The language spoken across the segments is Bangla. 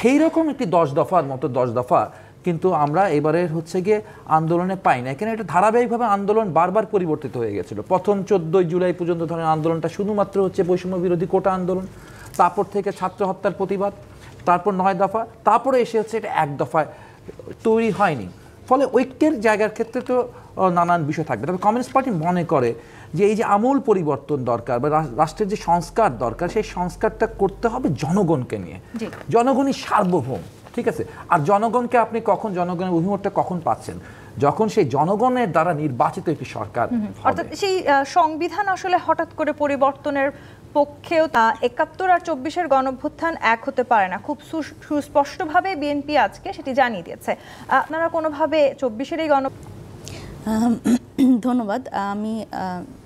সেই রকম একটি 10 দফার মতো 10 দফা কিন্তু আমরা এবারের হচ্ছে গিয়ে আন্দোলনে পাই না। এখানে একটা ধারাবাহিকভাবে আন্দোলন বারবার পরিবর্তিত হয়ে গেছিল। প্রথম 14 জুলাই পর্যন্ত ধরেন আন্দোলনটা শুধুমাত্র হচ্ছে বৈষম্য বিরোধী কোটা আন্দোলন, তারপর থেকে ছাত্র হত্যার প্রতিবাদ, তারপর 9 দফা, তারপরে এসে হচ্ছে এটা 1 দফায় তৈরি হয়নি। ফলে ঐক্যের জায়গার ক্ষেত্রে তো নানান বিষয় থাকবে। তবে কমিউনিস্ট পার্টি মনে করে যে এই যে আমূল পরিবর্তন দরকার বা রাষ্ট্রের যে সংস্কার দরকার, সেই সংস্কারটা করতে হবে জনগণকে নিয়ে। জনগণই সার্বভৌম, ঠিক আছে? আর জনগণকে আপনি কখন, জনগণের অভিমতটা কখন পাচ্ছেন? যখন সেই জনগণের দ্বারা নির্বাচিত একটি সরকার। অর্থাৎ সেই সংবিধান আসলে হঠাৎ করে পরিবর্তনের পক্ষেও ৭১ আর ২৪-এর গণঅভ্যুত্থান এক হতে পারে না, খুব সুস্পষ্টভাবে বিএনপি আজকে সেটি জানিয়ে দিয়েছে। আপনারা কোনোভাবে ২৪-এর এই ধন্যবাদ। আমি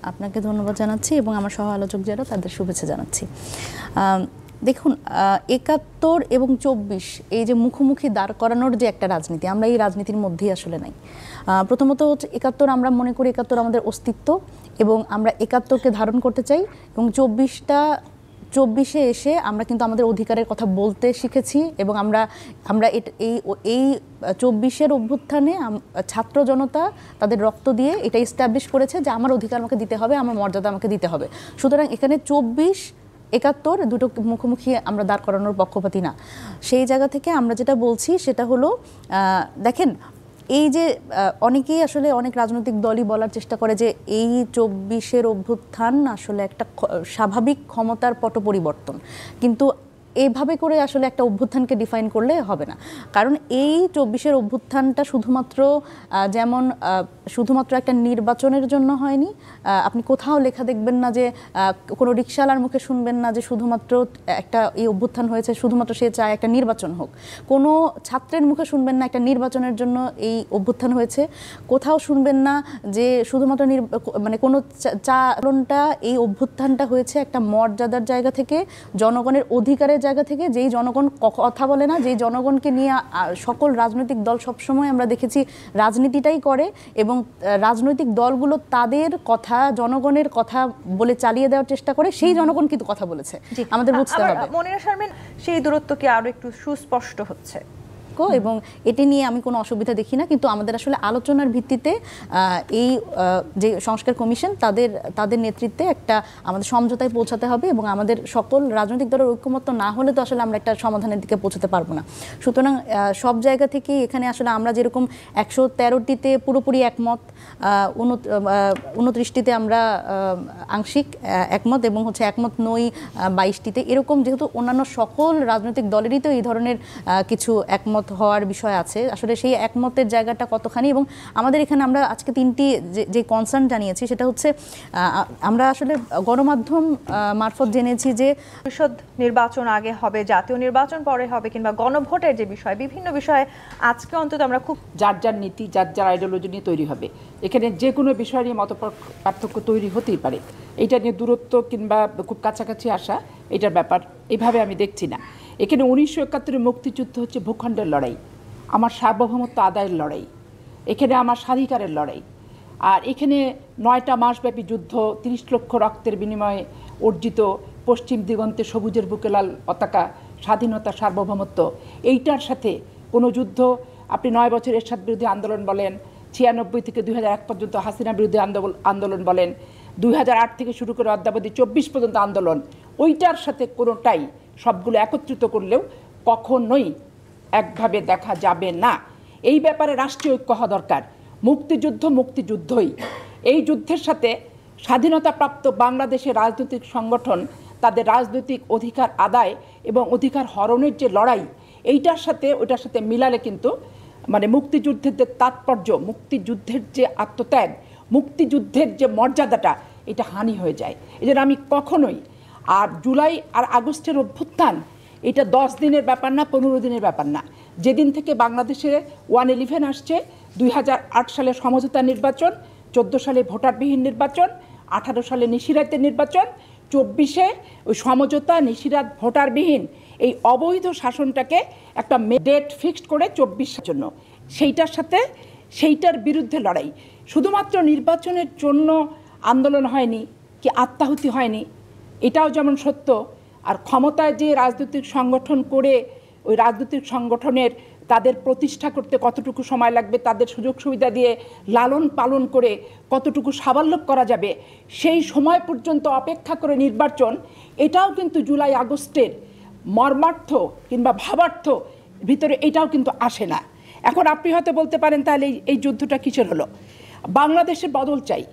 আপনাকে ধন্যবাদ জানাচ্ছি এবং আমার সহ আলোচক যারা তাদের শুভেচ্ছা জানাচ্ছি। দেখুন, ৭১ এবং ২৪ এই যে মুখোমুখি দাঁড় করানোর যে একটা রাজনীতি, আমরা এই রাজনীতির মধ্যেই আসলে নাই। প্রথমত হচ্ছে ৭১ আমরা মনে করি ৭১ আমাদের অস্তিত্ব এবং আমরা ৭১কে ধারণ করতে চাই, এবং ২৪-এ এসে আমরা কিন্তু আমাদের অধিকারের কথা বলতে শিখেছি এবং আমরা এই ২৪-এর অভ্যুত্থানে ছাত্র জনতা তাদের রক্ত দিয়ে এটা এস্টাবলিশ করেছে যে আমার অধিকার আমাকে দিতে হবে, আমার মর্যাদা আমাকে দিতে হবে। সুতরাং এখানে ২৪-৭১ দুটো মুখোমুখি আমরা দাঁড় করানোর পক্ষপাতী না। সেই জায়গা থেকে আমরা যেটা বলছি সেটা হলো, দেখেন এই যে অনেকেই আসলে অনেক রাজনৈতিক দলই বলার চেষ্টা করে যে এই ২৪-এর অভ্যুত্থান আসলে একটা স্বাভাবিক ক্ষমতার পট পরিবর্তন, কিন্তু এইভাবে করে আসলে একটা অভ্যুত্থানকে ডিফাইন করলে হবে না। কারণ এই ২৪-এর অভ্যুত্থানটা শুধুমাত্র একটা নির্বাচনের জন্য হয়নি। আপনি কোথাও লেখা দেখবেন না যে, কোনো রিকশাওয়ালার মুখে শুনবেন না যে শুধুমাত্র এই অভ্যুত্থান হয়েছে শুধুমাত্র সে চায় একটা নির্বাচন হোক। কোনো ছাত্রের মুখে শুনবেন না একটা নির্বাচনের জন্য এই অভ্যুত্থান হয়েছে। কোথাও শুনবেন না যে শুধুমাত্র কোনো চালনটা, এই অভ্যুত্থানটা হয়েছে একটা মর্যাদার জায়গা থেকে, জনগণের অধিকারের জায়গা থেকে, যেই জনগণ কথা বলে না, যেই জনগণকে নিয়ে সকল রাজনৈতিক দল সবসময় আমরা দেখেছি রাজনীতিটাই করে, এবং রাজনৈতিক দলগুলো তাদের কথা, জনগণের কথা বলে চালিয়ে দেওয়ার চেষ্টা করে, সেই জনগণ কিন্তু কথা বলেছে, আমাদের বুঝতে হবে। মনিরা শারমিন, সেই দূরত্ব কি আরো একটু সুস্পষ্ট হচ্ছে এবং এটি নিয়ে আমি কোনো অসুবিধা দেখি না, কিন্তু আমাদের আসলে আলোচনার ভিত্তিতে এই যে সংস্কার কমিশন তাদের নেতৃত্বে একটা আমাদের সমঝোতায় পৌঁছাতে হবে, এবং আমাদের সকল রাজনৈতিক দলের ঐক্যমত্য না হলে তো আসলে আমরা একটা সমাধানের দিকে পৌঁছাতে পারবো না। সুতরাং সব জায়গা থেকে এখানে আসলে আমরা যেরকম ১১৩টিতে পুরোপুরি একমত, ২৯টিতে আমরা আংশিক একমত এবং হচ্ছে একমত নই ২২টিতে, এরকম যেহেতু অন্যান্য সকল রাজনৈতিক দলেরই তো এই ধরনের কিছু একমত হওয়ার বিষয় আছে, আসলে সেই একমতের জায়গাটা কতখানি। এবং আমাদের এখানে আমরা আজকে 3টি যে কনসার্ন জানিয়েছি সেটা হচ্ছে, আমরা আসলে গণমাধ্যম মারফত জেনেছি যে পরিষদ নির্বাচন আগে হবে, জাতীয় নির্বাচন পরে হবে, কিংবা গণভোটের যে বিষয়, বিভিন্ন বিষয়ে আজকে অন্তত আমরা খুব যার নীতি, যার আইডিওলজি নিয়ে তৈরি হবে। এখানে যে কোনো বিষয় নিয়ে মত পার্থক্য তৈরি হতেই পারে, এটা নিয়ে দূরত্ব কিংবা খুব কাছাকাছি আসা এটার ব্যাপার এভাবে আমি দেখছি না। এখানে ১৯৭১-এর মুক্তিযুদ্ধ হচ্ছে ভূখণ্ডের লড়াই, আমার সার্বভৌমত্ব আদায়ের লড়াই, এখানে আমার স্বাধিকারের লড়াই। আর এখানে ৯টা মাসব্যাপী যুদ্ধ, ৩০ লক্ষ রক্তের বিনিময়ে অর্জিত পশ্চিম দিগন্তে সবুজের বুকে লাল পতাকা, স্বাধীনতা, সার্বভৌমত্ব, এইটার সাথে কোনো যুদ্ধ, আপনি ৯ বছর এরশাদ বিরোধী আন্দোলন বলেন, ৯৬ থেকে ২০০১ পর্যন্ত হাসিনা বিরোধী আন্দোলন বলেন, ২০০৮ থেকে শুরু করে অদ্যাবধি ২৪ পর্যন্ত আন্দোলন, ওইটার সাথে কোনোটাই সবগুলো একত্রিত করলেও কখনোই একভাবে দেখা যাবে না। এই ব্যাপারে রাষ্ট্রীয় ঐক্য হওয়া দরকার। মুক্তিযুদ্ধই, এই যুদ্ধের সাথে স্বাধীনতাপ্রাপ্ত বাংলাদেশের রাজনৈতিক সংগঠন তাদের রাজনৈতিক অধিকার আদায় এবং অধিকার হরণের যে লড়াই, ওইটার সাথে মিলালে কিন্তু মুক্তিযুদ্ধের যে তাৎপর্য, মুক্তিযুদ্ধের যে আত্মত্যাগ, মুক্তিযুদ্ধের যে মর্যাদাটা, এটা হানি হয়ে যায়। এই জন্য আমি কখনোই, আর জুলাই আর আগস্টের অভ্যুত্থান এটা ১০ দিনের ব্যাপার না, ১৫ দিনের ব্যাপার না। যেদিন থেকে বাংলাদেশে 111 আসছে, ২০০৮ সালে সমঝোতা নির্বাচন, ১৪ সালে ভোটারবিহীন নির্বাচন, ১৮ সালে নিশিরাতের নির্বাচন, ২৪-এ ওই সমঝোতা, নিশিরাত, ভোটারবিহীন এই অবৈধ শাসনটাকে একটা ডেট ফিক্সড করে ২৪-এর জন্য, সেইটার বিরুদ্ধে লড়াই। শুধুমাত্র নির্বাচনের জন্য আন্দোলন হয়নি কি আত্মাহুতি হয়নি, এটাও যেমন সত্য। আর ক্ষমতায় যে রাজনৈতিক সংগঠন করে ওই রাজনৈতিক সংগঠনের তাদের প্রতিষ্ঠা করতে কতটুকু সময় লাগবে, তাদের সুযোগ সুবিধা দিয়ে লালন পালন করে কতটুকু সাবাল্য করা যাবে, সেই সময় পর্যন্ত অপেক্ষা করে নির্বাচন, এটাও কিন্তু জুলাই আগস্টের মর্মার্থ কিংবা ভাবার্থ ভিতরে এটাও কিন্তু আসে না। এখন আপনি হয়তো বলতে পারেন তাহলে এই যুদ্ধটা কিসের হলো? বাংলাদেশের বদল চাই,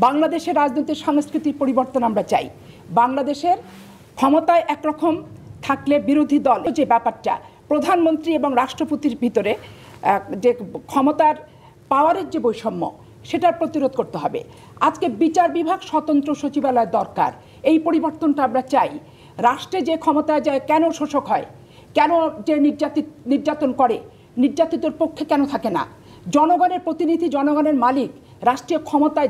বাংলাদেশের রাজনৈতিক সংস্কৃতির পরিবর্তন আমরা চাই। বাংলাদেশের ক্ষমতায় একরকম থাকলে বিরোধী দল যে ব্যাপারটা প্রধানমন্ত্রী এবং রাষ্ট্রপতির ভিতরে যে ক্ষমতার পাওয়ারের যে বৈষম্য, সেটার প্রতিরোধ করতে হবে। আজকে বিচার বিভাগ স্বতন্ত্র সচিবালয় দরকার, এই পরিবর্তনটা আমরা চাই। রাষ্ট্রে যে ক্ষমতায় যায় কেন শোষক হয়, কেন যে নির্যাতন করে, নির্যাতিতর পক্ষে কেন থাকে না? জনগণের প্রতিনিধি, জনগণের মালিক রাষ্ট্রীয় ক্ষমতায়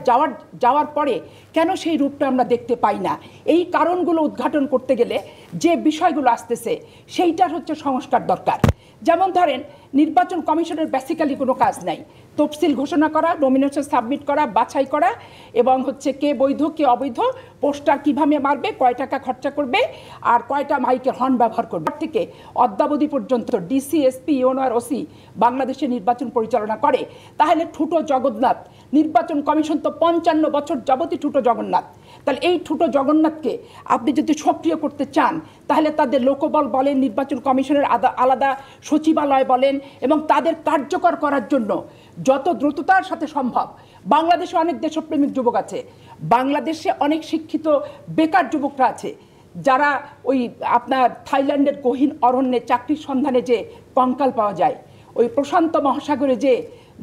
যাওয়ার পরে কেন সেই রূপটা আমরা দেখতে পাই না? এই কারণগুলো উদ্ঘাটন করতে গেলে যে বিষয়গুলো আসতেছে সেইটার হচ্ছে সংস্কার দরকার। যেমন ধরেন, নির্বাচন কমিশনের বেসিক্যালি কোনো কাজ নাই, তফসিল ঘোষণা করা, নমিনেশন সাবমিট করা, বাছাই করা, এবং হচ্ছে কে বৈধ কে অবৈধ, পোস্টার কিভাবে মারবে, কয় টাকা খরচা করবে, আর কয়টা মাইকের হর্ন ব্যবহার করবে থেকে অদ্যাবধি পর্যন্ত ডিসি, এসপি, ইউনো আর ওসি বাংলাদেশে নির্বাচন পরিচালনা করে। তাহলে ঠুটো জগন্নাথ, নির্বাচন কমিশন তো 55 বছর যাবতই ঠুটো জগন্নাথ। তাহলে এই ঠুটো জগন্নাথকে আপনি যদি সক্রিয় করতে চান, তাহলে তাদের লোকবল বলেন, নির্বাচন কমিশনের আলাদা সচিবালয় বলেন, এবং তাদের কার্যকর করার জন্য যত দ্রুততার সাথে সম্ভব। বাংলাদেশে অনেক দেশপ্রেমিক যুবক আছে, বাংলাদেশে অনেক শিক্ষিত বেকার যুবকরা আছে, যারা ওই আপনার থাইল্যান্ডের গহীন অরণ্যে চাকরির সন্ধানে যে কঙ্কাল পাওয়া যায়, ওই প্রশান্ত মহাসাগরে যে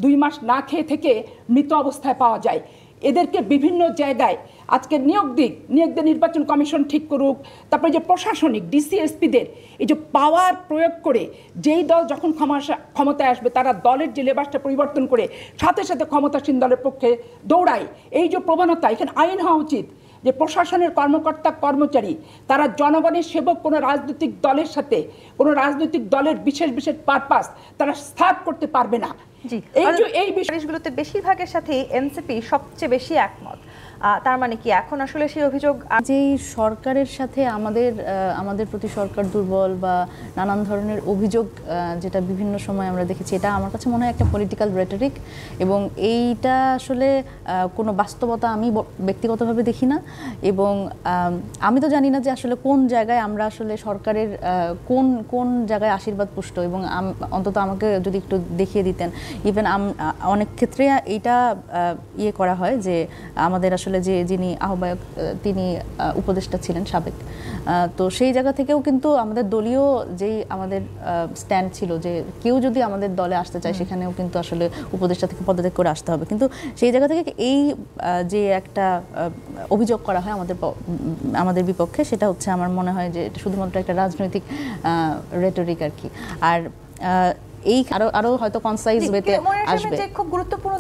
2 মাস না খেয়ে থেকে মৃত অবস্থায় পাওয়া যায়, এদেরকে বিভিন্ন জায়গায় আজকে নিয়োগদের নির্বাচন কমিশন ঠিক করুক। তারপরে যে প্রশাসনিক ডিসি, এসপিদের এই যে পাওয়ার প্রয়োগ করে যেই দল যখন ক্ষমতায় আসবে, তারা দলের যে লেবাসটা পরিবর্তন করে সাথে সাথে ক্ষমতাসীন দলের পক্ষে দৌড়ায়, এই যে প্রবণতা, এখানে আইন হওয়া উচিত যে প্রশাসনের কর্মকর্তা কর্মচারী তারা জনগণের সেবক, কোনো রাজনৈতিক দলের সাথে, কোনো রাজনৈতিক দলের বিশেষ পারপাস তারা স্থাপ করতে পারবে না। এই বিষয়গুলোতে বেশিরভাগের সাথে এনসিপি সবচেয়ে বেশি একমত। তার মানে কি এখন আসলে সেই অভিযোগ যেই সরকারের সাথে আমাদের প্রতি সরকার দুর্বল বা নানান ধরনের অভিযোগ যেটা বিভিন্ন সময় আমরা দেখেছি, এটা আমার কাছে মনে হয় একটা পলিটিক্যাল রেটরিক, এবং এইটা আসলে কোনো বাস্তবতা আমি ব্যক্তিগতভাবে দেখি না। এবং আমি তো জানি না যে আসলে কোন জায়গায় আমরা আসলে সরকারের কোন জায়গায় আশীর্বাদ পুষ্ট, এবং অন্তত আমাকে যদি একটু দেখিয়ে দিতেন। ইভেন অনেক ক্ষেত্রে এইটা ইয়ে করা হয় যে আমাদের আসলে যিনি আহ্বায়ক, তিনি উপদেষ্টা ছিলেন সাবেক, তো সেই জায়গা থেকেও কিন্তু আমাদের দলীয় যেই আমাদের স্ট্যান্ড ছিল যে কেউ যদি আমাদের দলে আসতে চায়, সেখানেও কিন্তু আসলে উপদেষ্টা থেকে পদত্যাগ করে আসতে হবে। কিন্তু সেই জায়গা থেকে এই যে একটা অভিযোগ করা হয় আমাদের বিপক্ষে, সেটা হচ্ছে আমার মনে হয় যে এটা শুধুমাত্র একটা রাজনৈতিক রেটরিক আর কি। আর এই আরো হয়তো কনসাইজ ওয়েতে আসবে। খুব গুরুত্বপূর্ণ